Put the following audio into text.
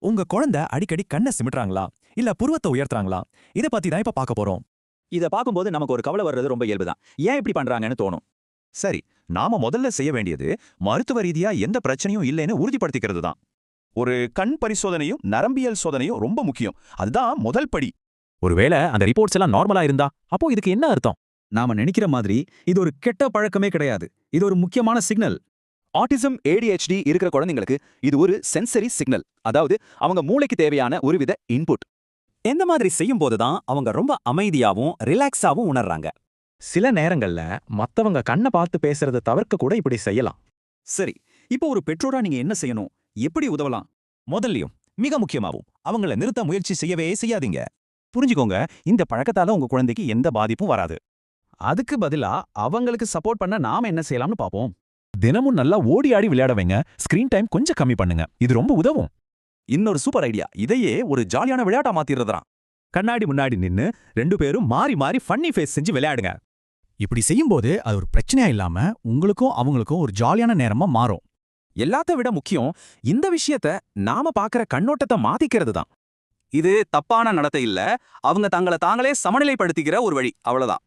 உங்க குழந்தை அடிக்கடி கண்ணை சிமிட்டுறாங்களா இல்ல புருவத்தை உயர்த்துறாங்களா? இத பத்தி தான் இப்ப பார்க்க போறோம். இத பார்க்கும்போது நமக்கு ஒரு கவலை வர்றது ரொம்ப இயல்புதான். ஏன் இப்படி பண்றாங்கன்னு தோணும். சரி, நாம முதல்ல செய்ய வேண்டியது மருத்துவ ரீதியா எந்த பிரச்சனையும் இல்லைன்னு உறுதிப்படுத்திக்கிறது தான். ஒரு கண் பரிசோதனையும் நரம்பியல் சோதனையும் ரொம்ப முக்கியம். அதுதான் முதல் படி. ஒருவேளை அந்த ரிப்போர்ட்ஸ் எல்லாம் நார்மலா இருந்தா அப்போ இதுக்கு என்ன அர்த்தம்? நாம நினைக்கிற மாதிரி இது ஒரு கெட்ட பழக்கமே கிடையாது. இது ஒரு முக்கியமான சிக்னல். ஆட்டிசம் ADHD இருக்கிற குழந்தைங்களுக்கு இது ஒரு சென்சரி சிக்னல். அதாவது அவங்க மூளைக்கு தேவையான ஒருவித இன்புட். எந்த மாதிரி செய்யும் போதுதான் அவங்க ரொம்ப அமைதியாவும் ரிலாக்ஸாவும் உணர்றாங்க. சில நேரங்கள்ல மத்தவங்க கண்ணை பார்த்து பேசுறதை தவிர்க்க கூட இப்படி செய்யலாம். சரி, இப்போ ஒரு பெற்றோரா நீங்க என்ன செய்யணும்? எப்படி உதவலாம்? முதல்லயும் மிக முக்கியமாவும் அவங்கள நிறுத்த முயற்சி செய்யவே செய்யாதீங்க. புரிஞ்சுக்கோங்க, இந்த பழக்கத்தால உங்க குழந்தைக்கு எந்த பாதிப்பும் வராது. அதுக்கு பதிலா அவங்களுக்கு சப்போர்ட் பண்ண நாம என்ன செய்யலாம்னு பாப்போம். தினமும் நல்லா ஓடி ஆடி விளையாட வைங்க. ஸ்கிரீன் டைம் கொஞ்சம் கம்மி பண்ணுங்க. இது ரொம்ப உதவும். இன்னொரு சூப்பர் ஐடியா. இதையே ஒரு ஜாலியான விளையாட்டா மாத்திடுறதுதான். கண்ணாடி முன்னாடி நின்னு 2 பேரும் மாறி மாறி ஃபன்னி ஃபேஸ் செஞ்சு விளையாடுங்க. இப்படி செய்யும்போது அது ஒரு பிரச்சனையா இல்லாம உங்களுக்கும் அவங்களுக்கும் ஒரு ஜாலியான நேரமா மாறும். எல்லாத்த விட முக்கியம், இந்த விஷயத்த நாம பாக்குற கண்ணோட்டத்தை மாத்திக்கிறது தான். இது தப்பான நடத்தை இல்ல, அவங்க தங்களை தாங்களே சமநிலைப்படுத்திக்கிற ஒரு வழி, அவ்வளவுதான்.